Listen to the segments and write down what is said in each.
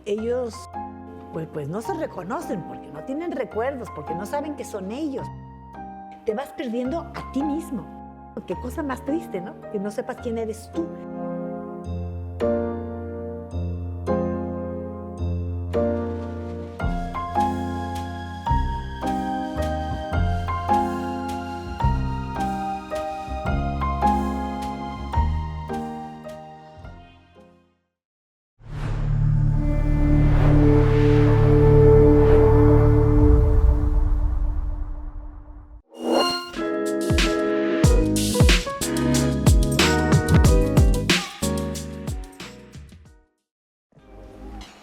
ellos pues no se reconocen porque no tienen recuerdos, porque no saben que son ellos. Te vas perdiendo a ti mismo. Qué cosa más triste, ¿no? Que no sepas quién eres tú.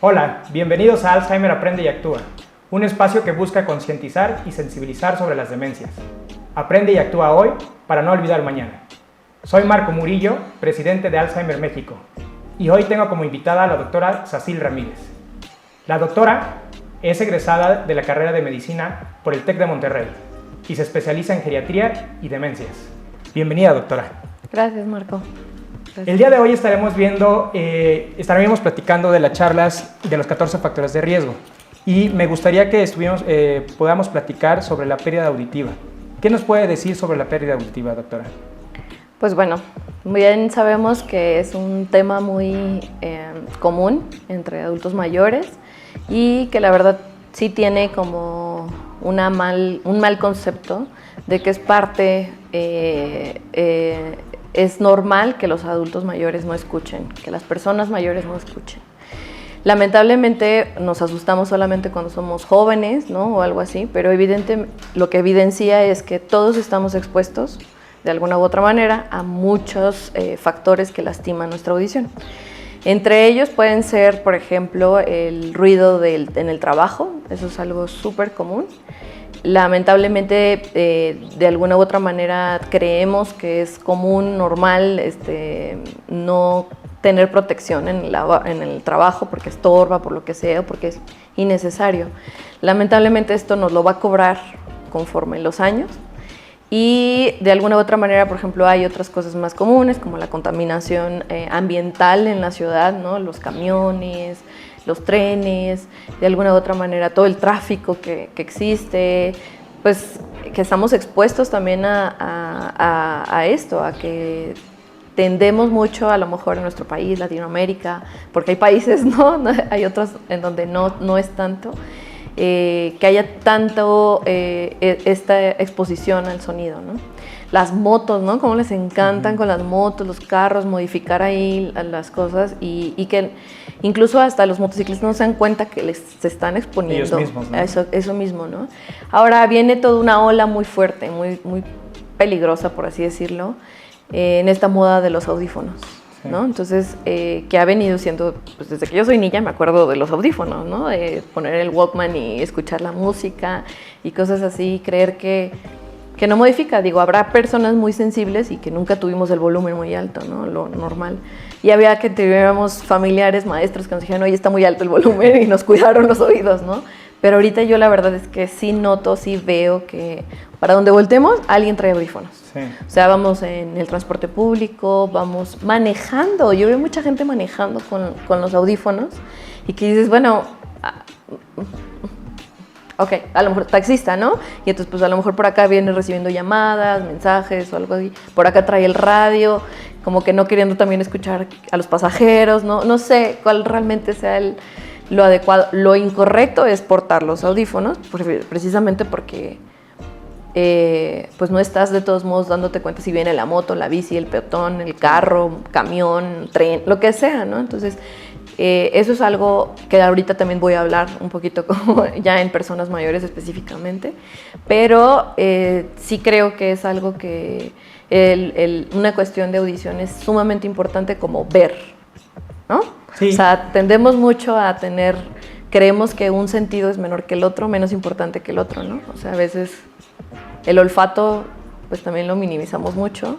Hola, bienvenidos a Alzheimer Aprende y Actúa, un espacio que busca concientizar y sensibilizar sobre las demencias. Aprende y actúa hoy para no olvidar mañana. Soy Marco Murillo, presidente de Alzheimer México, y hoy tengo como invitada a la doctora Sacil Ramírez. La doctora es egresada de la carrera de Medicina por el TEC de Monterrey y se especializa en geriatría y demencias. Bienvenida, doctora. Gracias, Marco. Gracias. El día de hoy estaremos platicando de las charlas de los 14 factores de riesgo y me gustaría que podamos platicar sobre la pérdida auditiva. ¿Qué nos puede decir sobre la pérdida auditiva, doctora? Pues bueno, bien sabemos que es un tema muy común entre adultos mayores y que la verdad sí tiene como un mal concepto de que es parte... Es normal que los adultos mayores no escuchen, que las personas mayores no escuchen. Lamentablemente nos asustamos solamente cuando somos jóvenes, ¿no? O algo así, pero lo que evidencia es que todos estamos expuestos de alguna u otra manera a muchos factores que lastiman nuestra audición. Entre ellos pueden ser, por ejemplo, el ruido en el trabajo, eso es algo súper común. Lamentablemente, de alguna u otra manera, creemos que es común, normal, no tener protección en el trabajo porque estorba, por lo que sea, porque es innecesario. Lamentablemente esto nos lo va a cobrar conforme los años y de alguna u otra manera, por ejemplo, hay otras cosas más comunes como la contaminación ambiental en la ciudad, ¿no? Los camiones, los trenes, de alguna u otra manera todo el tráfico que existe, pues que estamos expuestos también a esto, a que tendemos mucho a lo mejor en nuestro país, Latinoamérica, porque hay países, ¿no? Hay otros en donde no es tanto, que haya tanto esta exposición al sonido, ¿no? Las motos, ¿no? Cómo les encantan con las motos, los carros, modificar ahí las cosas y que incluso hasta los motociclistas no se dan cuenta que se están exponiendo ellos mismos, ¿no? a eso mismo, ¿no? Ahora viene toda una ola muy fuerte, muy peligrosa, por así decirlo, en esta moda de los audífonos, ¿no? Sí. Entonces, que ha venido siendo, pues desde que yo soy niña me acuerdo de los audífonos, ¿no? De poner el Walkman y escuchar la música y cosas así, creer que no modifica. Digo, habrá personas muy sensibles y que nunca tuvimos el volumen muy alto, ¿no? Lo normal. Y había que tuviéramos familiares, maestros que nos dijeron, oye, está muy alto el volumen y nos cuidaron los oídos, ¿no? Pero ahorita yo la verdad es que sí noto, sí veo que para donde voltemos, alguien trae audífonos. Sí. O sea, vamos en el transporte público, vamos manejando. Yo veo mucha gente manejando con los audífonos y que dices, bueno... Ok, a lo mejor taxista, ¿no? Y entonces pues a lo mejor por acá viene recibiendo llamadas, mensajes o algo así. Por acá trae el radio, como que no queriendo también escuchar a los pasajeros, ¿no? No sé cuál realmente sea lo adecuado. Lo incorrecto es portar los audífonos, precisamente porque pues no estás de todos modos dándote cuenta si viene la moto, la bici, el peatón, el carro, camión, tren, lo que sea, ¿no? Entonces... eso es algo que ahorita también voy a hablar un poquito como ya en personas mayores específicamente, pero sí creo que es algo que una cuestión de audición es sumamente importante como ver, ¿no? Sí. O sea, tendemos mucho a creemos que un sentido es menor que el otro, menos importante que el otro, ¿no? O sea, a veces el olfato pues también lo minimizamos mucho,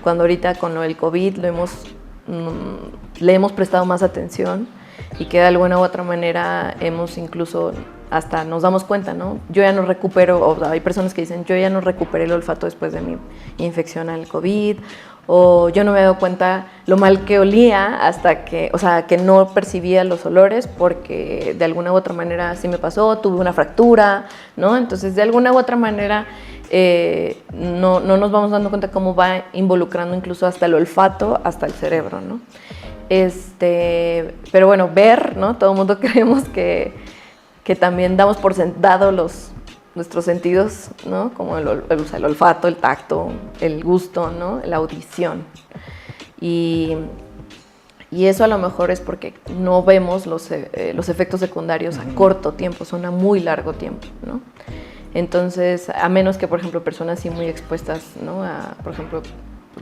cuando ahorita con lo del COVID le hemos prestado más atención y que de alguna u otra manera incluso hasta nos damos cuenta, ¿no? Yo ya no recupero, o hay personas que dicen, yo ya no recuperé el olfato después de mi infección al COVID, o yo no me he dado cuenta lo mal que olía hasta que, o sea, que no percibía los olores porque de alguna u otra manera sí me pasó, tuve una fractura, ¿no? Entonces, de alguna u otra manera no nos vamos dando cuenta cómo va involucrando incluso hasta el olfato, hasta el cerebro, ¿no? Pero bueno, ver, ¿no? Todo el mundo creemos que también damos por sentado nuestros sentidos, ¿no? Como el olfato, el tacto, el gusto, ¿no? La audición. Y eso a lo mejor es porque no vemos los efectos secundarios a corto tiempo, son a muy largo tiempo, ¿no? Entonces, a menos que, por ejemplo, personas así muy expuestas, ¿no? Por ejemplo,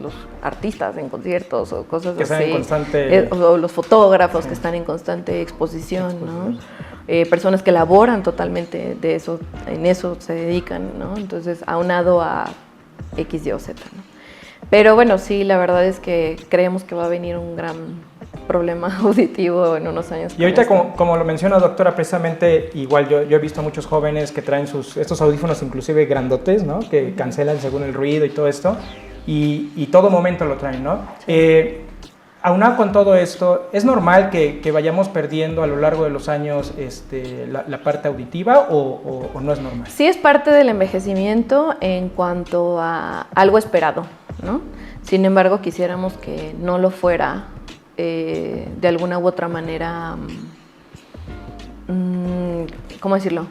los artistas en conciertos o cosas que así. Están en constante... o los fotógrafos que están en constante exposición, ¿no? Personas que laboran totalmente de eso, en eso se dedican, ¿no? Entonces, aunado a X, Y o Z, ¿no? Pero bueno, sí, la verdad es que creemos que va a venir un gran problema auditivo en unos años. Y ahorita, como lo menciona doctora, precisamente, igual yo he visto muchos jóvenes que traen estos audífonos inclusive grandotes, ¿no? Que cancelan según el ruido y todo esto, y todo momento lo traen, ¿no? Sí. Aunado con todo esto, ¿es normal que vayamos perdiendo a lo largo de los años la parte auditiva o no es normal? Sí, es parte del envejecimiento en cuanto a algo esperado, ¿no? Sin embargo, quisiéramos que no lo fuera de alguna u otra manera, ¿cómo decirlo?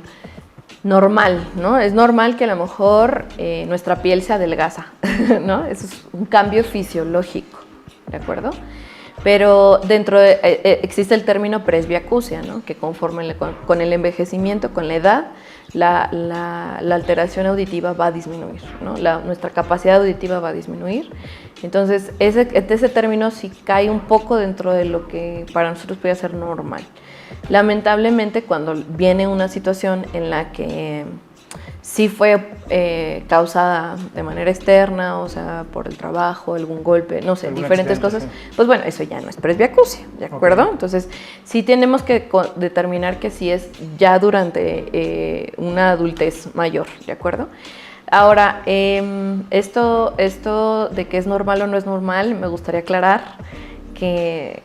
Normal, ¿no? Es normal que a lo mejor nuestra piel se adelgaza, ¿no? Eso es un cambio fisiológico, ¿de acuerdo? Pero existe el término presbiacusia, ¿no? Que conforme con el envejecimiento, con la edad, la alteración auditiva va a disminuir, ¿no? Nuestra capacidad auditiva va a disminuir. Entonces, ese término sí cae un poco dentro de lo que para nosotros puede ser normal. Lamentablemente, cuando viene una situación en la que sí fue causada de manera externa, o sea, por el trabajo, algún golpe, no sé, diferentes cosas, sí. Pues bueno, eso ya no es presbiacusia, ¿de acuerdo? Okay. Entonces, sí tenemos que determinar que sí es ya durante una adultez mayor, ¿de acuerdo? Ahora, esto de que es normal o no es normal, me gustaría aclarar que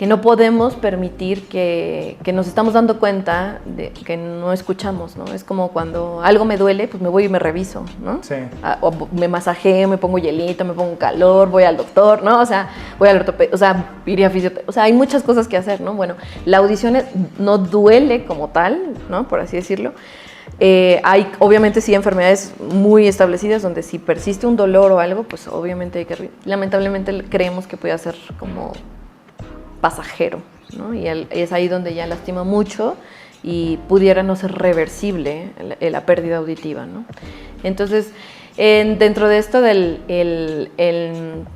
no podemos permitir que nos estamos dando cuenta de que no escuchamos, ¿no? Es como cuando algo me duele, pues me voy y me reviso, ¿no? Sí. O me masajeo, me pongo hielito, me pongo calor, voy al doctor, ¿no? O sea, voy al ortopedista, o sea, iría a fisioterapia, o sea, hay muchas cosas que hacer, ¿no? Bueno, la audición no duele como tal, ¿no? Por así decirlo. Hay obviamente sí enfermedades muy establecidas donde si persiste un dolor o algo, pues obviamente hay que... Lamentablemente creemos que puede ser como pasajero, ¿no? Y es ahí donde ya lastima mucho y pudiera no ser reversible la pérdida auditiva, ¿no? Entonces, dentro de esto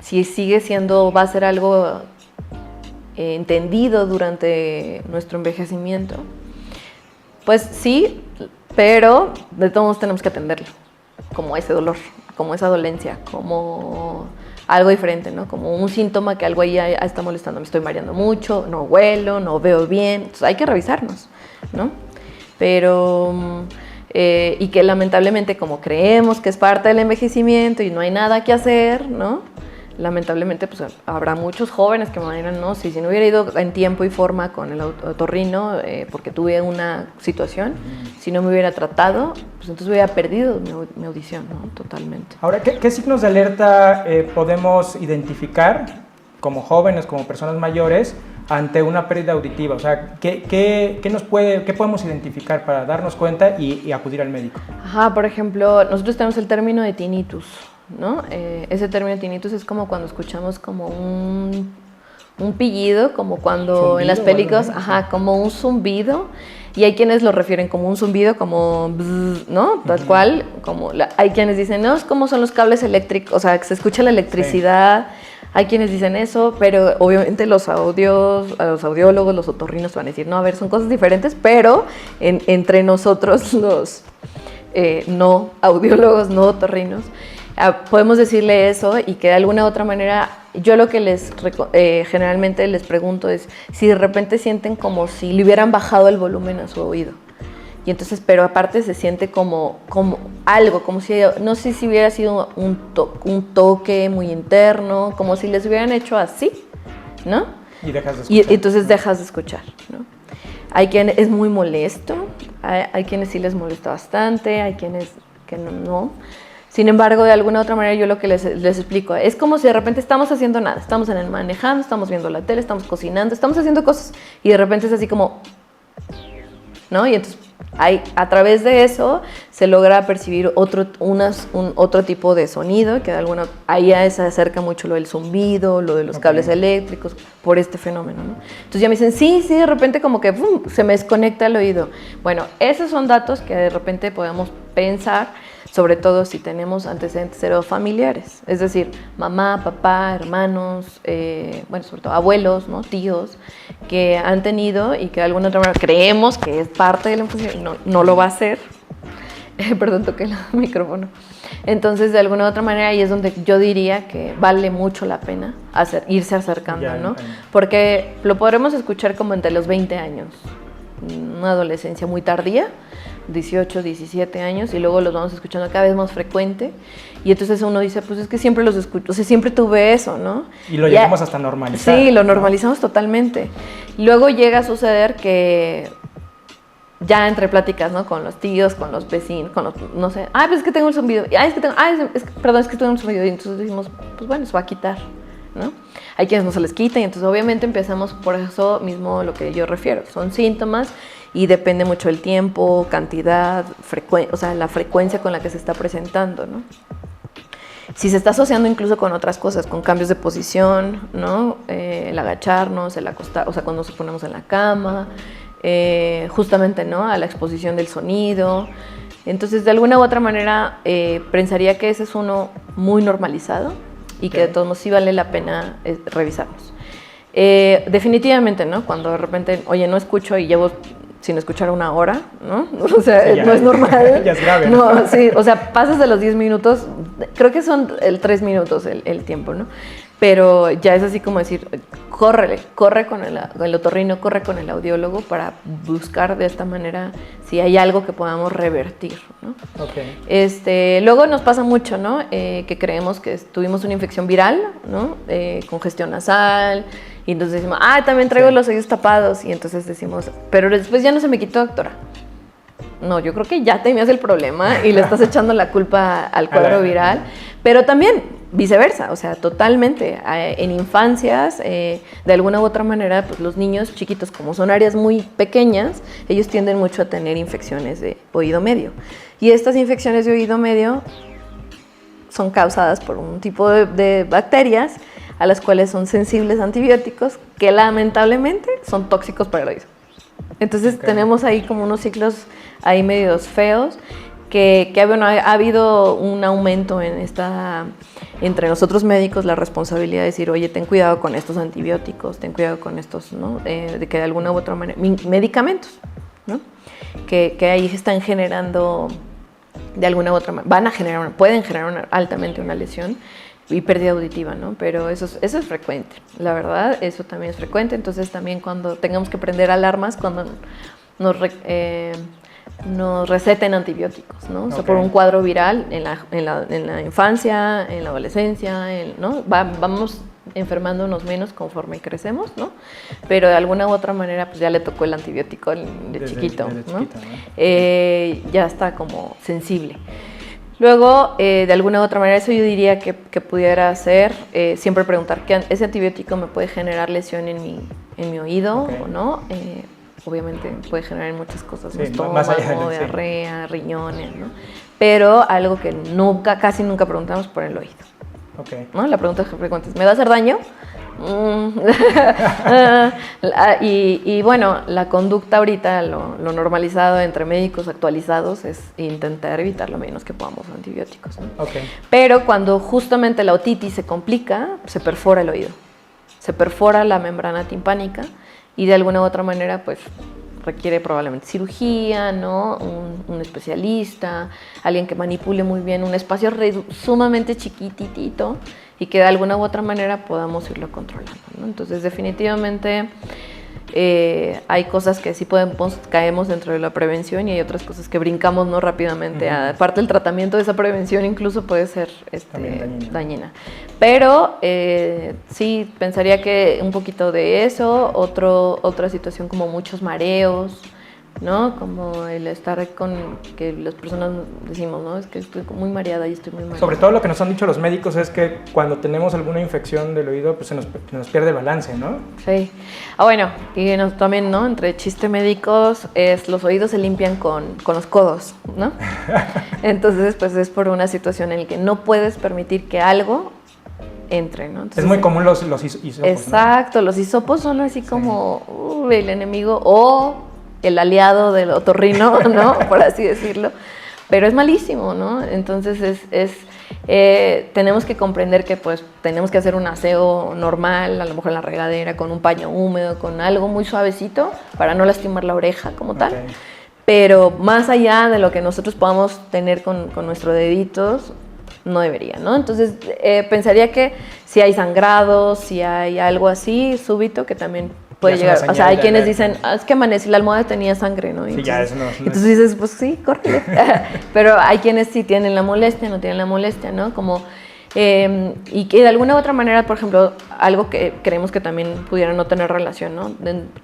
si sigue siendo, va a ser algo entendido durante nuestro envejecimiento, pues sí, pero de todos modos tenemos que atenderlo, como ese dolor, como esa dolencia, como algo diferente, ¿no? Como un síntoma que algo ahí está molestando, me estoy mareando mucho, no huelo, no veo bien, entonces hay que revisarnos, ¿no? Pero, y que lamentablemente como creemos que es parte del envejecimiento y no hay nada que hacer, ¿no? Lamentablemente pues habrá muchos jóvenes que me dirán, no, si no hubiera ido en tiempo y forma con el otorrino porque tuve una situación, si no me hubiera tratado, pues entonces hubiera perdido mi audición, ¿no? Totalmente. Ahora, ¿qué signos de alerta podemos identificar como jóvenes, como personas mayores, ante una pérdida auditiva? O sea, ¿qué podemos identificar para darnos cuenta y acudir al médico? Ajá, por ejemplo, nosotros tenemos el término de tinnitus, ¿no? Ese término de tinnitus es como cuando escuchamos como un pillido, como cuando ¿zumbido? En las películas, ajá, como un zumbido, y hay quienes lo refieren como un zumbido, como bzz, ¿no? Tal cual, como hay quienes dicen, no, es como son los cables eléctricos, o sea, que se escucha la electricidad, sí. Hay quienes dicen eso, pero obviamente los audiólogos, los otorrinos van a decir, no, a ver, son cosas diferentes, pero entre nosotros los no audiólogos, no otorrinos, podemos decirle eso y que de alguna u otra manera, yo lo que generalmente les pregunto es si de repente sienten como si le hubieran bajado el volumen a su oído. Y entonces, pero aparte se siente como algo, como si, no sé si hubiera sido un toque muy interno, como si les hubieran hecho así, ¿no? Y dejas de escuchar. Y entonces dejas de escuchar, ¿no? Hay quien es muy molesto, hay quienes sí les molesta bastante, hay quienes que no. Sin embargo, de alguna otra manera yo lo que les explico es como si de repente estamos haciendo nada, estamos manejando, estamos viendo la tele, estamos cocinando, estamos haciendo cosas y de repente es así como, ¿no? Y entonces a través de eso se logra percibir otro tipo de sonido, que de alguna ahí ya se acerca mucho lo del zumbido, lo de los cables eléctricos, por este fenómeno, ¿no? Entonces ya me dicen, sí, de repente como que se me desconecta el oído. Bueno, esos son datos que de repente podemos pensar, sobre todo si tenemos antecedentes heredofamiliares, es decir, mamá, papá, hermanos, bueno, sobre todo abuelos, ¿no? Tíos, que han tenido y que de alguna otra manera creemos que es parte de la infancia, no lo va a hacer. Perdón, toqué el micrófono. Entonces, de alguna otra manera, ahí es donde yo diría que vale mucho la pena irse acercando, ¿no? Porque lo podremos escuchar como entre los 20 años, una adolescencia muy tardía, 18, 17 años, y luego los vamos escuchando cada vez más frecuente, y entonces uno dice, pues es que siempre los escucho, o sea, siempre tuve eso, ¿no? Y lo llegamos hasta normalizar. Sí, lo normalizamos totalmente. Luego llega a suceder que ya entre pláticas, ¿no? Con los tíos, con los vecinos, con los, no sé, pues es que tengo el zumbido, perdón, es que tengo el zumbido, y entonces decimos, pues bueno, se va a quitar, ¿no? Hay quienes no se les quita, y entonces obviamente empezamos por eso mismo lo que yo refiero, son síntomas, y depende mucho del tiempo, cantidad, o sea, la frecuencia con la que se está presentando, ¿no? Si se está asociando incluso con otras cosas, con cambios de posición, ¿no? El agacharnos, el acostar, o sea, cuando nos ponemos en la cama, justamente, ¿no? A la exposición del sonido. Entonces, de alguna u otra manera, pensaría que ese es uno muy normalizado y que de todos modos sí vale la pena revisarnos. Definitivamente, ¿no? Cuando de repente, oye, no escucho y llevo sin escuchar una hora, ¿no? O sea, sí, no es normal. Ya es grave. No, sí, o sea, pasas de los 10 minutos, creo que son 3 minutos el tiempo, ¿no? Pero ya es así como decir, corre con el otorrino, corre con el audiólogo para buscar de esta manera si hay algo que podamos revertir, ¿no? Okay. Luego nos pasa mucho, ¿no? Que creemos que tuvimos una infección viral, ¿no? Congestión nasal, y entonces decimos, también traigo los oídos tapados, y entonces decimos, pero después ya no se me quitó, doctora. No, yo creo que ya tenías el problema y le estás echando la culpa al cuadro viral, pero también viceversa, o sea, totalmente. En infancias, de alguna u otra manera, pues los niños chiquitos, como son áreas muy pequeñas, ellos tienden mucho a tener infecciones de oído medio. Y estas infecciones de oído medio son causadas por un tipo de bacterias a las cuales son sensibles a antibióticos, que lamentablemente son tóxicos para el oído. Entonces tenemos ahí como unos ciclos ahí medios feos, que bueno, ha habido un aumento entre nosotros médicos, la responsabilidad de decir, oye, ten cuidado con estos antibióticos, ten cuidado con estos, ¿no? De que de alguna u otra manera, medicamentos, ¿no? Que ahí están generando, de alguna u otra manera, pueden generar altamente una lesión y pérdida auditiva, ¿no? Pero eso es frecuente, la verdad, eso también es frecuente. Entonces también cuando tengamos que prender alarmas, cuando nos receten antibióticos, ¿no? O sea, por un cuadro viral en la infancia, en la adolescencia, ¿no? Vamos enfermándonos menos conforme crecemos, ¿no? Pero de alguna u otra manera, pues ya le tocó el antibiótico de chiquito, ¿no? Ya está como sensible. Luego, de alguna u otra manera, eso yo diría que pudiera ser, siempre preguntar, ¿ese antibiótico me puede generar lesión en mi oído o no? Obviamente puede generar muchas cosas, sí, estómago, diarrea, riñones, ¿no? Pero algo que casi nunca preguntamos por el oído. ¿No? La pregunta que frecuente es, ¿me va a hacer daño? Y bueno, la conducta ahorita, lo normalizado entre médicos actualizados es intentar evitar lo menos que podamos antibióticos, ¿no? Pero cuando justamente la otitis se complica, se perfora el oído, se perfora la membrana timpánica y de alguna u otra manera pues requiere probablemente cirugía, ¿no? Un especialista, alguien que manipule muy bien un espacio sumamente chiquitito y que de alguna u otra manera podamos irlo controlando, ¿no? Entonces definitivamente Hay cosas que sí caemos dentro de la prevención y hay otras cosas que brincamos, ¿no?, rápidamente. Aparte, el tratamiento de esa prevención incluso puede ser dañina. Pero sí, pensaría que un poquito de eso, otra situación como muchos mareos, ¿no? Como el estar con que las personas decimos, ¿no? Es que estoy muy mareada y estoy muy mareada. Sobre todo lo que nos han dicho los médicos es que cuando tenemos alguna infección del oído, pues se nos pierde el balance, ¿no? Sí. Bueno, y también, ¿no? Entre chiste médicos, los oídos se limpian con los codos, ¿no? Entonces, pues es por una situación en la que no puedes permitir que algo entre, ¿no? Entonces, es muy común los hisopos, exacto, ¿no? Los hisopos son así como el enemigo o el aliado del otorrino, ¿no? Por así decirlo, pero es malísimo, ¿no? Entonces tenemos que comprender que pues tenemos que hacer un aseo normal, a lo mejor en la regadera, con un paño húmedo, con algo muy suavecito para no lastimar la oreja como tal. Pero más allá de lo que nosotros podamos tener con nuestros deditos, no debería, ¿no? Entonces pensaría que si hay sangrado, si hay algo así súbito, que también puede llegar, o sea, hay quienes dicen, es que amanecí, la almohada tenía sangre, ¿no? Y sí, entonces, ya, eso no entonces dices, pues sí, córrele. Pero hay quienes sí tienen la molestia, no tienen la molestia, ¿no? Como, y que de alguna u otra manera, por ejemplo, algo que creemos que también pudiera no tener relación, ¿no?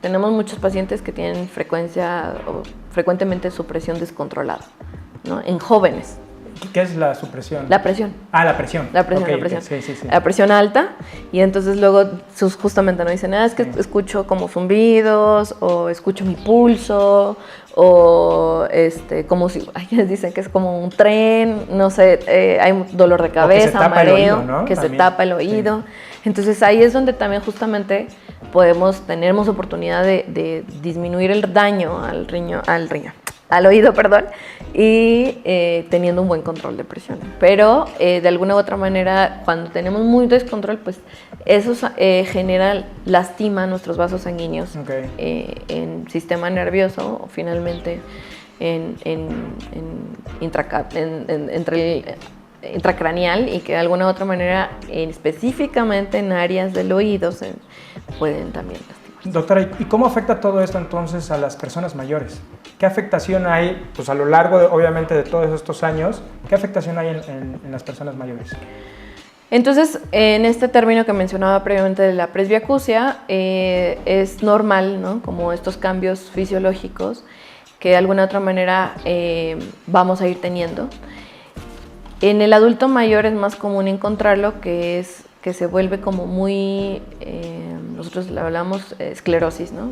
Tenemos muchos pacientes que tienen frecuentemente supresión descontrolada, ¿no? En jóvenes. ¿Qué es la supresión? La presión. La presión. La presión, okay, la presión. Okay. Sí. La presión alta, y entonces luego justamente no dicen, es que escucho como zumbidos, o escucho mi pulso, o como si, hay quienes dicen que es como un tren, no sé, hay dolor de cabeza, mareo, oído, ¿no? que También. se tapa el oído. Sí. Entonces ahí es donde también justamente tenemos oportunidad de disminuir el daño al oído, perdón, y teniendo un buen control de presión. Pero de alguna u otra manera, cuando tenemos muy descontrol, pues eso lastima nuestros vasos sanguíneos en sistema nervioso, o finalmente intracraneal, y que de alguna u otra manera, específicamente en áreas del oído, pueden también lastimar. Doctora, ¿y cómo afecta todo esto entonces a las personas mayores? ¿Qué afectación hay, pues a lo largo, obviamente, de todos estos años, qué afectación hay en las personas mayores? Entonces, en este término que mencionaba previamente de la presbiacusia, es normal, ¿no? Como estos cambios fisiológicos que de alguna otra manera vamos a ir teniendo. En el adulto mayor es más común encontrarlo, que se vuelve como muy, nosotros le hablamos esclerosis, ¿no?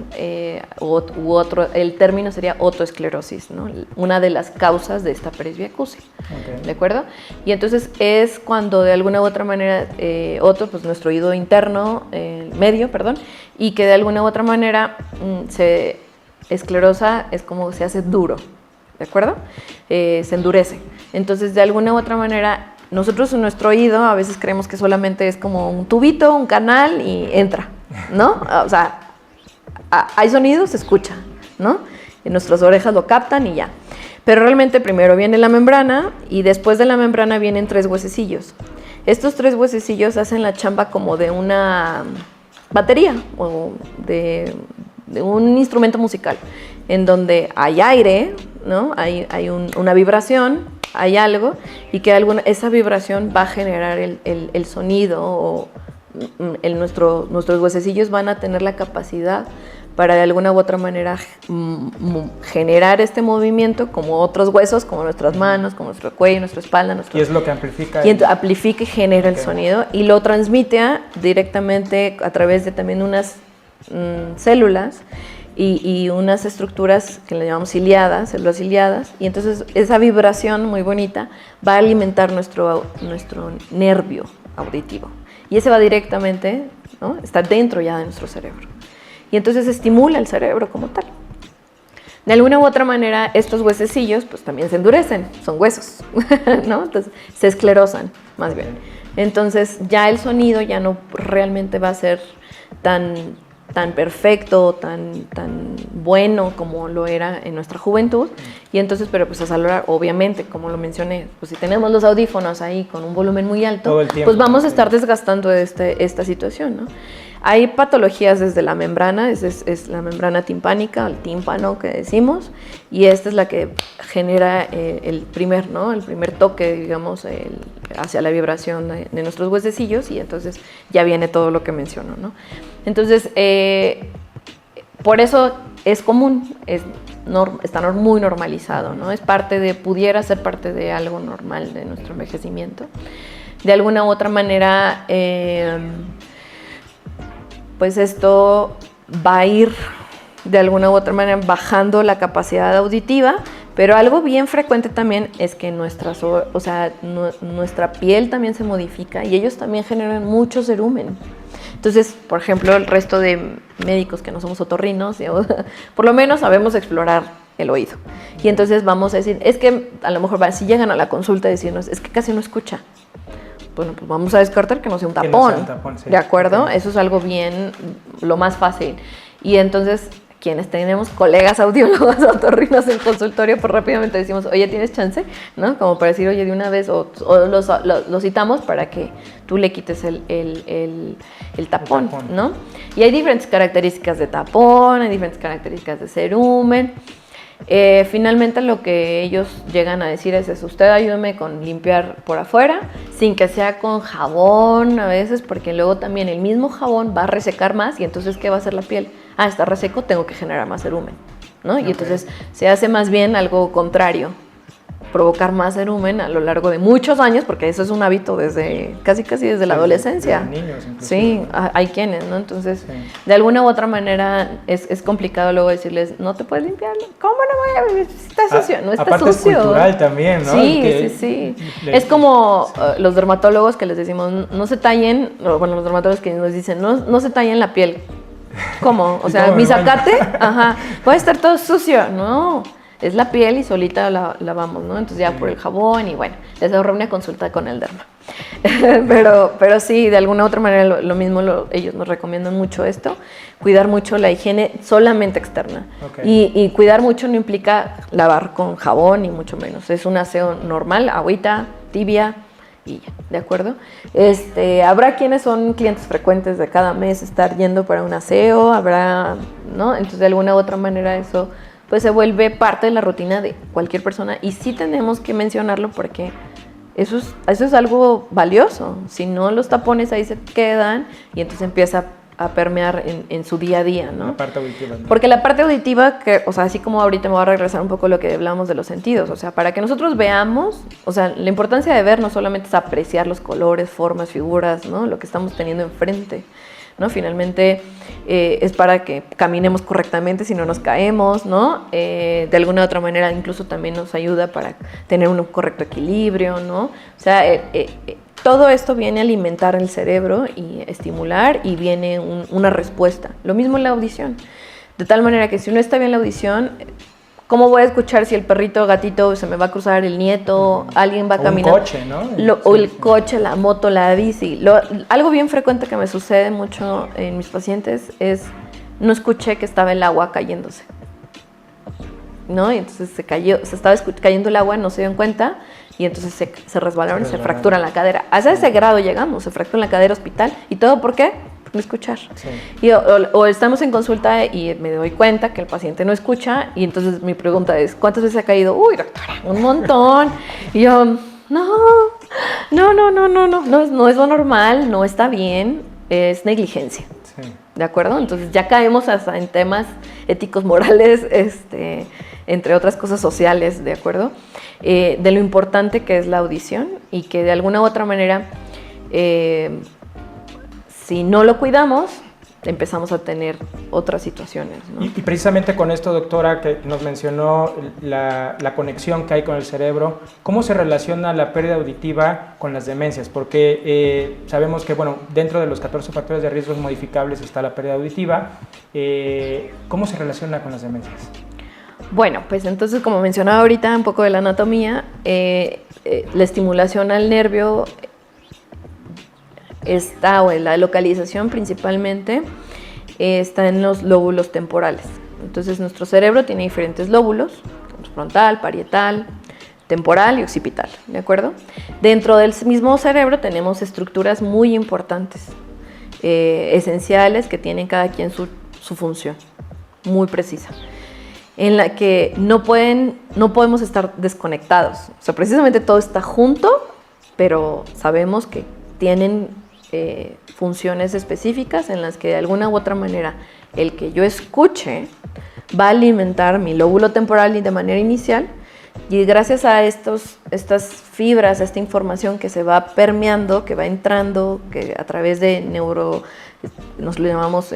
El término sería otoesclerosis, ¿no? Una de las causas de esta presbiacusia, ¿de acuerdo? Y entonces es cuando de alguna u otra manera, pues nuestro oído interno, medio, perdón, y que de alguna u otra manera se esclerosa, es como se hace duro, ¿de acuerdo? Se endurece. Entonces, de alguna u otra manera, nosotros en nuestro oído a veces creemos que solamente es como un tubito, un canal y entra, ¿no? O sea, hay sonido, se escucha, ¿no? Y nuestras orejas lo captan y ya. Pero realmente primero viene la membrana y después de la membrana vienen 3 huesecillos. Estos 3 huesecillos hacen la chamba como de una batería o de un instrumento musical, en donde hay aire, ¿no? Hay una vibración, hay algo, y que esa vibración va a generar el sonido, o nuestros huesecillos van a tener la capacidad para de alguna u otra manera generar este movimiento, como otros huesos, como nuestras manos, como nuestro cuello, nuestra espalda. Y es lo que amplifica. Y amplifica y genera el sonido, y lo transmite directamente a través de también unas células y unas estructuras que le llamamos ciliadas, células ciliadas, y entonces esa vibración muy bonita va a alimentar nuestro nervio auditivo, y ese va directamente, ¿no? Está dentro ya de nuestro cerebro, y entonces estimula el cerebro como tal. De alguna u otra manera, estos huesecillos pues también se endurecen, son huesos, ¿no? Entonces se esclerosan, más bien. Entonces ya el sonido ya no realmente va a ser tan perfecto, tan bueno como lo era en nuestra juventud. Y entonces, pero pues a la hora, obviamente, como lo mencioné, pues si tenemos los audífonos ahí con un volumen muy alto, todo el tiempo, pues vamos a estar desgastando esta situación, ¿no? Hay patologías desde la membrana, es la membrana timpánica, el tímpano que decimos, y esta es la que genera el primer toque, digamos, hacia la vibración de nuestros huesecillos, y entonces ya viene todo lo que menciono, ¿no? Entonces, por eso es común, está muy normalizado, ¿no? Pudiera ser parte de algo normal de nuestro envejecimiento. De alguna u otra manera, pues esto va a ir de alguna u otra manera bajando la capacidad auditiva, pero algo bien frecuente también es que nuestra piel también se modifica y ellos también generan mucho cerumen. Entonces, por ejemplo, el resto de médicos que no somos otorrinos, digamos, por lo menos sabemos explorar el oído. Y entonces vamos a decir, es que a lo mejor si llegan a la consulta a decirnos, es que casi no escucha. Bueno, pues vamos a descartar que no sea un tapón. No sea un tapón, sí. ¿De acuerdo? Okay. Eso es algo bien, lo más fácil. Y entonces, quienes tenemos colegas audiólogos otorrinos en consultorio, pues rápidamente decimos, oye, ¿tienes chance? ¿No? Como para decir, oye, de una vez, o lo citamos para que tú le quites el tapón, ¿no? Y hay diferentes características de tapón, hay diferentes características de cerumen. Finalmente lo que ellos llegan a decir es eso, usted ayúdame con limpiar por afuera, sin que sea con jabón a veces, porque luego también el mismo jabón va a resecar más y entonces ¿qué va a hacer la piel? Está reseco, tengo que generar más cerumen, ¿no? Y entonces se hace más bien algo contrario, provocar más cerumen a lo largo de muchos años, porque eso es un hábito desde casi desde la adolescencia. Desde niños, inclusive. Sí, hay quienes, ¿no? Entonces, de alguna u otra manera es complicado luego decirles, no te puedes limpiar. ¿Cómo no voy a vivir? Está sucio, no está aparte sucio. Es cultural también, ¿no? Sí. Es como los dermatólogos que les decimos, no se tallen, bueno, los dermatólogos que nos dicen, no se tallen la piel. ¿Cómo? O sea, mi zacate, puede estar todo sucio. No. Es la piel y solita la lavamos, ¿no? Entonces ya por el jabón y bueno, les ahorré una consulta con el derma. pero sí, de alguna u otra manera lo mismo ellos nos recomiendan mucho esto, cuidar mucho la higiene solamente externa. Y cuidar mucho no implica lavar con jabón ni mucho menos, es un aseo normal, agüita, tibia y ya, ¿de acuerdo? Habrá quienes son clientes frecuentes de cada mes estar yendo para un aseo, habrá, ¿no? Entonces de alguna u otra manera eso pues se vuelve parte de la rutina de cualquier persona y sí tenemos que mencionarlo porque eso es algo valioso. Si no, los tapones ahí se quedan y entonces empieza a permear en su día a día, ¿no? La parte auditiva, ¿no? Porque la parte auditiva, así como ahorita me voy a regresar un poco a lo que hablamos de los sentidos, o sea, para que nosotros veamos, o sea, la importancia de ver no solamente es apreciar los colores, formas, figuras, ¿no? Lo que estamos teniendo enfrente, ¿no? Finalmente es para que caminemos correctamente si no nos caemos, ¿no? De alguna u otra manera incluso también nos ayuda para tener un correcto equilibrio, ¿no? O sea, todo esto viene a alimentar el cerebro y estimular y viene una respuesta. Lo mismo en la audición. De tal manera que si no está bien la audición, ¿cómo voy a escuchar si el perrito o gatito se me va a cruzar, el nieto, alguien va a caminar? Un coche, ¿no? O el coche, la moto, la bici. Algo bien frecuente que me sucede mucho en mis pacientes es no escuché que estaba el agua cayéndose, ¿no? Y entonces se estaba cayendo el agua, no se dieron cuenta y entonces se resbalaron y se fracturan la cadera. Hasta ese grado llegamos, se fracturan la cadera hospital. ¿Y todo por qué? No escuchar. Sí. O estamos en consulta y me doy cuenta que el paciente no escucha y entonces mi pregunta es, ¿cuántas veces ha caído? Uy, doctora, un montón. Y yo, no es lo normal, no está bien, es negligencia. Sí. ¿De acuerdo? Entonces ya caemos hasta en temas éticos, morales, entre otras cosas sociales, ¿de acuerdo? De lo importante que es la audición y que de alguna u otra manera si no lo cuidamos, empezamos a tener otras situaciones, ¿no? Y precisamente con esto, doctora, que nos mencionó la conexión que hay con el cerebro, ¿cómo se relaciona la pérdida auditiva con las demencias? Porque sabemos que, bueno, dentro de los 14 factores de riesgos modificables está la pérdida auditiva. ¿Cómo se relaciona con las demencias? Bueno, pues entonces, como mencionaba ahorita un poco de la anatomía, la estimulación al nervio o en la localización principalmente, está en los lóbulos temporales. Entonces nuestro cerebro tiene diferentes lóbulos, frontal, parietal, temporal y occipital, ¿de acuerdo? Dentro del mismo cerebro tenemos estructuras muy importantes. esenciales que tienen cada quien su función, muy precisa, en la que no podemos estar desconectados. O sea, precisamente todo está junto, pero sabemos que tienen funciones específicas en las que de alguna u otra manera el que yo escuche va a alimentar mi lóbulo temporal y de manera inicial, y gracias a estas fibras, a esta información que se va permeando, que va entrando, que a través de nos lo llamamos,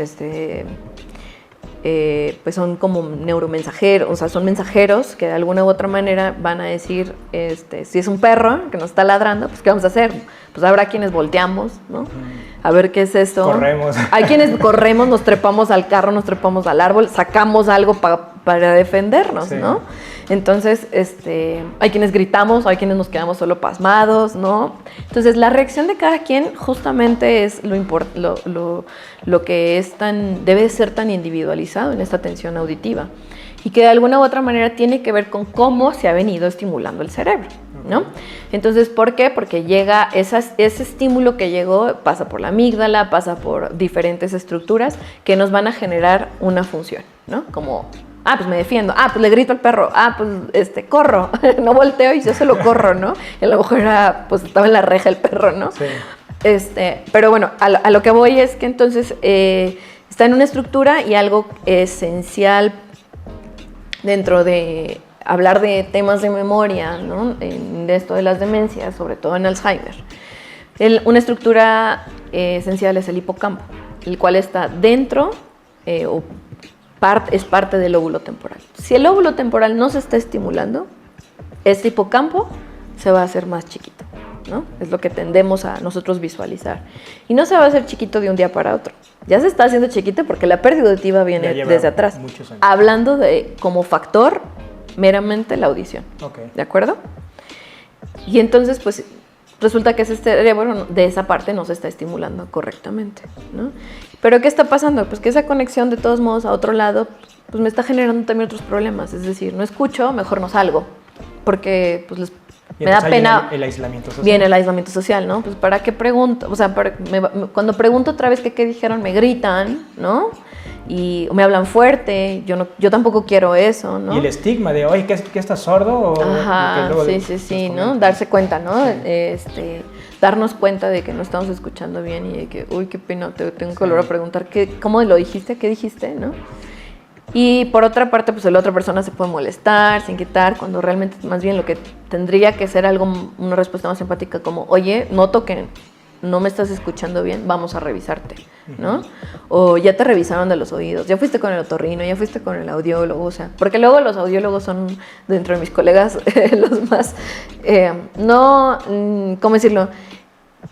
pues son como neuromensajeros, o sea, son mensajeros que de alguna u otra manera van a decir, si es un perro que nos está ladrando, pues ¿qué vamos a hacer? Pues habrá quienes volteamos, ¿no? A ver qué es esto. Corremos. Hay quienes corremos, nos trepamos al carro, nos trepamos al árbol, sacamos algo para defendernos, sí, ¿no? Entonces, hay quienes gritamos, hay quienes nos quedamos solo pasmados, ¿no? Entonces, la reacción de cada quien justamente es lo que debe ser tan individualizado en esta atención auditiva, y que de alguna u otra manera tiene que ver con cómo se ha venido estimulando el cerebro, ¿no? Entonces, ¿por qué? Porque llega ese estímulo que llegó, pasa por la amígdala, pasa por diferentes estructuras que nos van a generar una función, ¿no? Como, pues me defiendo, pues le grito al perro, pues corro, no volteo y yo se lo corro, ¿no? Y a lo mejor pues estaba en la reja el perro, ¿no? Sí. Pero bueno, a lo que voy es que entonces está en una estructura, y algo esencial dentro de hablar de temas de memoria, ¿no? De esto de las demencias, sobre todo en Alzheimer. Una estructura esencial es el hipocampo, el cual está dentro es parte del lóbulo temporal. Si el lóbulo temporal no se está estimulando, este hipocampo se va a hacer más chiquito, ¿no? Es lo que tendemos a nosotros visualizar. Y no se va a hacer chiquito de un día para otro. Ya se está haciendo chiquito porque la pérdida auditiva viene desde atrás. Hablando de como factor meramente la audición. Okay. ¿De acuerdo? Y entonces, pues, resulta que ese cerebro de esa parte no se está estimulando correctamente, ¿no? ¿Pero qué está pasando? Pues que esa conexión, de todos modos, a otro lado, pues me está generando también otros problemas. Es decir, no escucho, mejor no salgo. Porque, pues, me da pena. El aislamiento social. Viene el aislamiento social, ¿no? Pues, ¿para qué pregunto? O sea, cuando pregunto otra vez qué dijeron, me gritan, ¿no? Y me hablan fuerte, yo tampoco quiero eso, ¿no? Y el estigma de, oye, ¿qué estás sordo? Ajá, sí, ¿no? Darse cuenta, ¿no? Sí. Darnos cuenta de que no estamos escuchando bien y de que, uy, qué pena, tengo que volver a preguntar, ¿cómo lo dijiste? ¿Qué dijiste? ¿No? Y por otra parte, pues la otra persona se puede molestar, se inquietar, cuando realmente más bien lo que tendría que ser una respuesta más empática, como, oye, noto que no me estás escuchando bien, vamos a revisarte, ¿no? O ya te revisaron de los oídos, ya fuiste con el otorrino, ya fuiste con el audiólogo, o sea, porque luego los audiólogos son, dentro de mis colegas, los más, ¿cómo decirlo?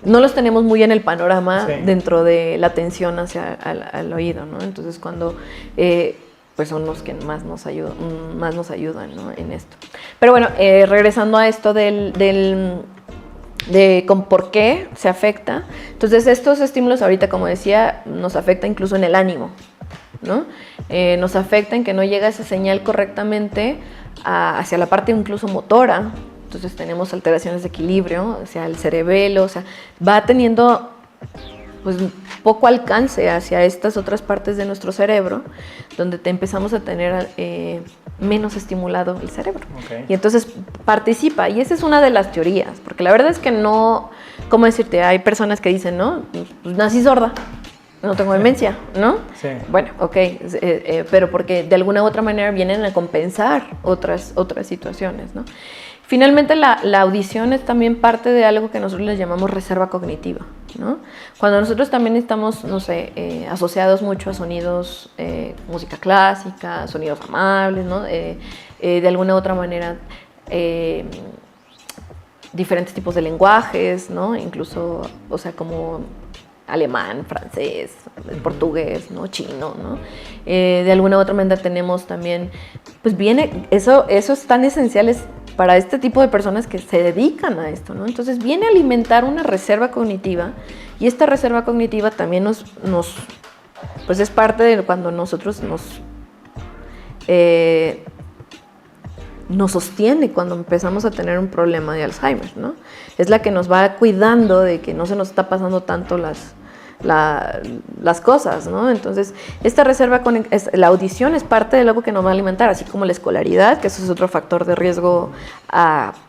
No los tenemos muy en el panorama, sí, dentro de la atención hacia al oído, ¿no? Entonces, cuando pues son los que más nos ayudan, ¿no? En esto. Pero bueno, regresando a esto de por qué se afecta. Entonces, estos estímulos ahorita, como decía, nos afecta incluso en el ánimo, ¿no? Nos afecta en que no llega esa señal correctamente hacia la parte incluso motora. Entonces tenemos alteraciones de equilibrio hacia el cerebelo, o sea, va teniendo pues poco alcance hacia estas otras partes de nuestro cerebro, donde empezamos a tener menos estimulado el cerebro. Okay. Y entonces participa, y esa es una de las teorías, porque la verdad es que no, ¿cómo decirte? Hay personas que dicen, ¿no? Pues nací sorda, no tengo demencia, ¿no? Sí. Bueno, ok, pero porque de alguna u otra manera vienen a compensar otras situaciones, ¿no? Finalmente, la audición es también parte de algo que nosotros le llamamos reserva cognitiva, ¿no? Cuando nosotros también estamos, no sé, asociados mucho a sonidos, música clásica, sonidos amables, ¿no? De alguna u otra manera, diferentes tipos de lenguajes, ¿no? Incluso, o sea, como alemán, francés, portugués, ¿no? Chino, ¿no? De alguna u otra manera tenemos también, pues viene, esos tan esenciales para este tipo de personas que se dedican a esto, ¿no? Entonces viene a alimentar una reserva cognitiva, y esta reserva cognitiva también pues es parte de cuando nosotros nos sostiene cuando empezamos a tener un problema de Alzheimer, ¿no? Es la que nos va cuidando de que no se nos está pasando tanto las cosas, ¿no? Entonces, esta reserva, la audición es parte de algo que nos va a alimentar, así como la escolaridad, que eso es otro factor de riesgo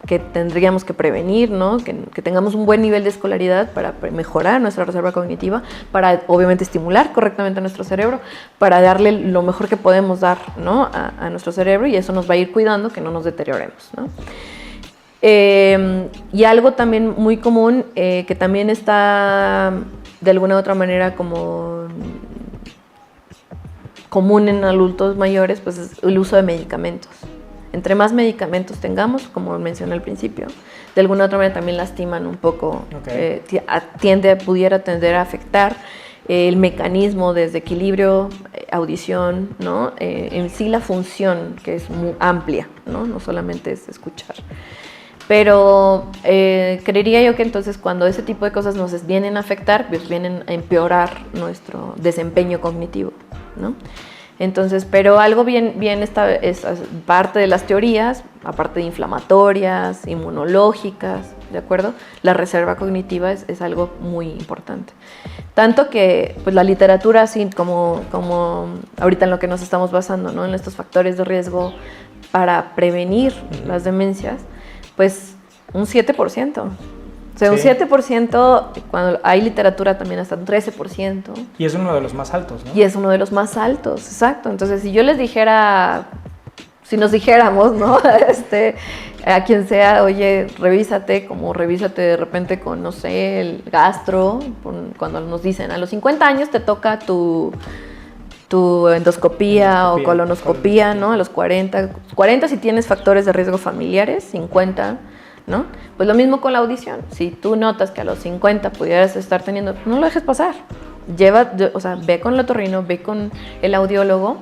que tendríamos que prevenir, ¿no? Que tengamos un buen nivel de escolaridad para mejorar nuestra reserva cognitiva, para obviamente estimular correctamente a nuestro cerebro, para darle lo mejor que podemos dar, ¿no? a nuestro cerebro, y eso nos va a ir cuidando que no nos deterioremos, ¿no? Y algo también muy común, que también está de alguna u otra manera como común en adultos mayores, pues es el uso de medicamentos. Entre más medicamentos tengamos, como mencioné al principio, de alguna u otra manera también lastiman un poco, Okay. Pudiera tender a afectar el mecanismo desde equilibrio, audición, ¿no? En sí la función, que es muy amplia, ¿no? No solamente es escuchar. Pero creería yo que entonces cuando ese tipo de cosas nos vienen a afectar, pues vienen a empeorar nuestro desempeño cognitivo, ¿no? Entonces, pero algo bien es parte de las teorías, aparte de inflamatorias, inmunológicas, ¿de acuerdo? La reserva cognitiva es algo muy importante. Tanto que pues, la literatura, así como ahorita en lo que nos estamos basando, ¿no? En estos factores de riesgo para prevenir las demencias, pues un 7%. O sea, Sí. un 7%, cuando hay literatura también hasta un 13%. Y es uno de los más altos, ¿no? Y es uno de los más altos, exacto. Entonces, si yo les dijera, si nos dijéramos, ¿no? A quien sea, oye, revísate de repente con, no sé, el gastro, cuando nos dicen, a los 50 años te toca tu endoscopía o colonoscopía, ¿no? A los 40 si tienes factores de riesgo familiares, 50, ¿no? Pues lo mismo con la audición. Si tú notas que a los 50 pudieras estar teniendo, no lo dejes pasar. Ve con el otorrino, ve con el audiólogo.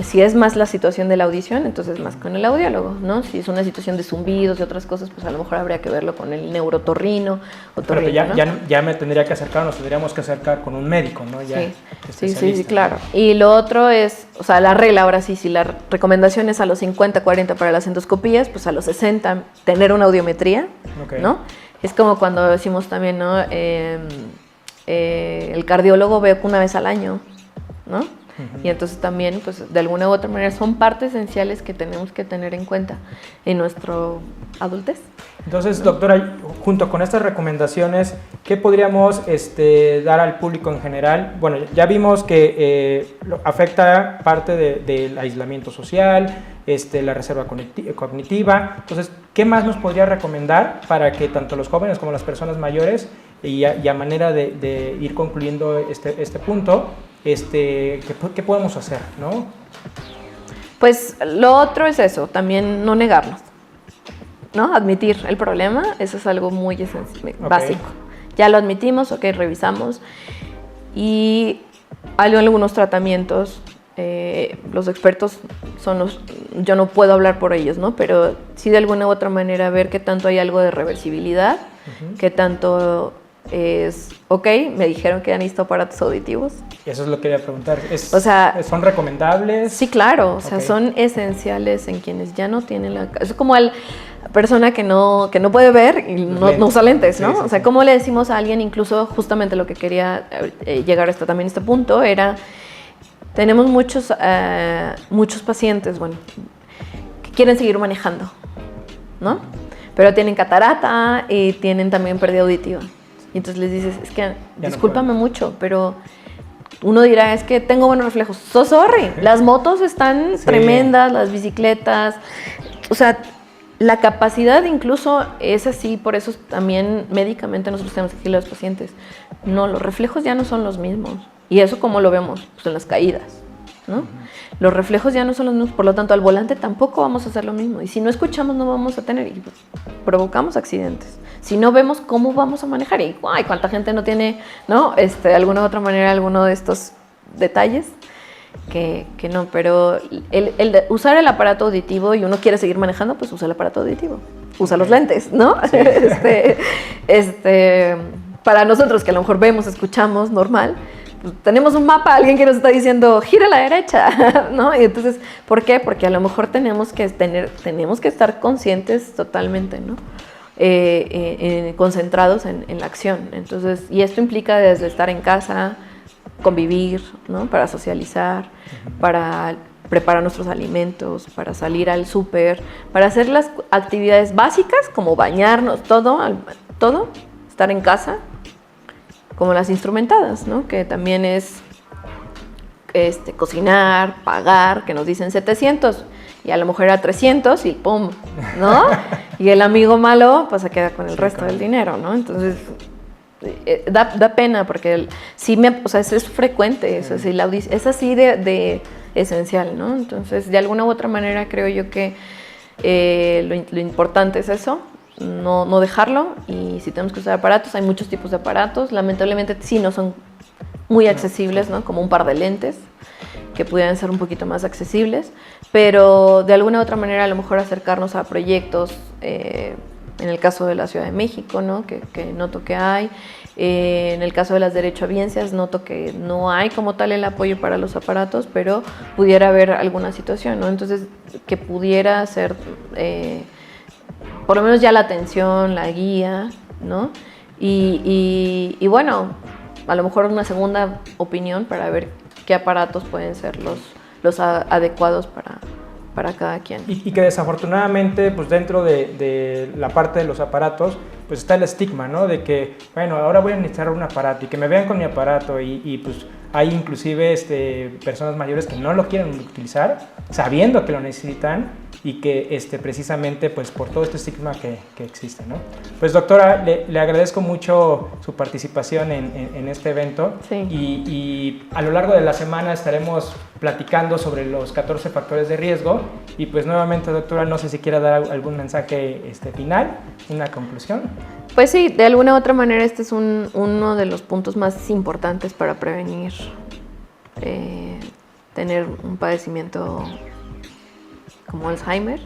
Si es más la situación de la audición, entonces más con el audiólogo, ¿no? Si es una situación de zumbidos y otras cosas, pues a lo mejor habría que verlo con el neurotorrino. Pero ¿no? ya me tendría que acercar, nos tendríamos que acercar con un médico, ¿no? Ya Sí, claro. Y lo otro es, o sea, la regla, ahora sí, si la recomendación es a los 50, 40 para las endoscopías, pues a los 60 tener una audiometría, Okay. ¿no? Es como cuando decimos también, ¿no? El cardiólogo ve una vez al año, ¿no? Y entonces también, pues de alguna u otra manera, son partes esenciales que tenemos que tener en cuenta en nuestro adultez. Entonces, doctora, junto con estas recomendaciones, ¿qué podríamos dar al público en general? Bueno, ya vimos que afecta parte del aislamiento social, la reserva cognitiva. Entonces, ¿qué más nos podría recomendar para que tanto los jóvenes como las personas mayores, y a manera de ir concluyendo este punto, ¿qué podemos hacer, no? Pues lo otro es eso, también no negarnos, ¿no? Admitir el problema, eso es algo muy básico. Ya lo admitimos, ok, revisamos. Y hay algunos tratamientos, los expertos yo no puedo hablar por ellos, ¿no? Pero sí de alguna u otra manera ver qué tanto hay algo de reversibilidad, qué tanto es, ok, me dijeron que han visto aparatos auditivos. Eso es lo que quería preguntar. ¿Son recomendables? Sí, claro, o sea, son esenciales en quienes ya no tienen es como la persona que no puede ver y no usa lentes, ¿no? Sí, o sea, ¿cómo le decimos a alguien, incluso justamente lo que quería llegar hasta también este punto era, tenemos muchos pacientes, bueno, que quieren seguir manejando, ¿no? Pero tienen catarata y tienen también pérdida auditiva. Y entonces les dices, es que discúlpame mucho, pero uno dirá, es que tengo buenos reflejos. So sorry, las motos están tremendas, las bicicletas, o sea, la capacidad incluso es así, por eso también médicamente nosotros tenemos que decirle a los pacientes, no, los reflejos ya no son los mismos. Y eso como lo vemos, pues en las caídas, ¿no? Los reflejos ya no son los mismos, por lo tanto al volante tampoco vamos a hacer lo mismo. Y si no escuchamos no vamos a tener, y provocamos accidentes. Si no vemos cómo vamos a manejar, y cuánta gente no tiene, ¿no? De alguna u otra manera alguno de estos detalles que no, pero el usar el aparato auditivo y uno quiere seguir manejando, pues usa el aparato auditivo, usa los lentes, ¿no? Sí. Para nosotros que a lo mejor vemos, escuchamos normal, pues tenemos un mapa, alguien que nos está diciendo gira a la derecha, ¿no? Y entonces, ¿por qué? Porque a lo mejor tenemos que estar conscientes totalmente, ¿no? concentrados en la acción. Entonces, y esto implica desde estar en casa, convivir, ¿no? Para socializar, para preparar nuestros alimentos, para salir al súper, para hacer las actividades básicas como bañarnos, todo, estar en casa, como las instrumentadas, ¿no? Que también es cocinar, pagar, que nos dicen 700 y a la mujer a 300 y ¡pum!, ¿no? Y el amigo malo pues se queda con el resto del dinero, ¿no? Entonces da pena porque o sea, es frecuente, eso, es así de esencial, ¿no? Entonces, de alguna u otra manera creo yo que lo importante es eso, no dejarlo, y si tenemos que usar aparatos, hay muchos tipos de aparatos, lamentablemente sí no son muy accesibles, ¿no? Como un par de lentes que pudieran ser un poquito más accesibles, pero de alguna u otra manera a lo mejor acercarnos a proyectos, en el caso de la Ciudad de México, ¿no? Que noto que hay, en el caso de las derechohabiencias noto que no hay como tal el apoyo para los aparatos, pero pudiera haber alguna situación, ¿no? Entonces, que pudiera ser por lo menos ya la atención, la guía, ¿no? Y bueno, a lo mejor una segunda opinión para ver qué aparatos pueden ser los adecuados para cada quien. Y que desafortunadamente, pues dentro de la parte de los aparatos, pues está el estigma, ¿no? De que, bueno, ahora voy a necesitar un aparato y que me vean con mi aparato y pues hay inclusive personas mayores que no lo quieren utilizar, sabiendo que lo necesitan y que precisamente pues por todo este estigma que existe, ¿no? Pues doctora, le agradezco mucho su participación en este evento. Sí. Y a lo largo de la semana estaremos platicando sobre los 14 factores de riesgo y pues nuevamente, doctora, no sé si quiera dar algún mensaje final, una conclusión. Pues sí, de alguna u otra manera este es uno de los puntos más importantes para prevenir tener un padecimiento como Alzheimer,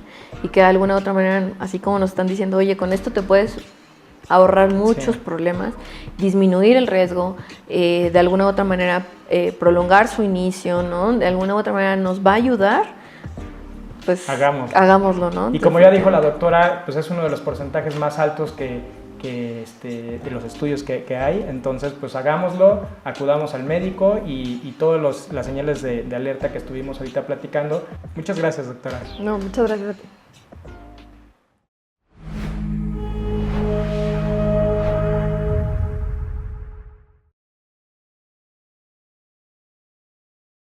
y que de alguna u otra manera, así como nos están diciendo, oye, con esto te puedes ahorrar muchos problemas, disminuir el riesgo, de alguna u otra manera prolongar su inicio, ¿no? De alguna u otra manera nos va a ayudar, pues hagámoslo, ¿no? Y como ya dijo la doctora, pues es uno de los porcentajes más altos de los estudios que hay, entonces pues hagámoslo, acudamos al médico y todas las señales de alerta que estuvimos ahorita platicando. Muchas gracias, doctora. No, muchas gracias a ti.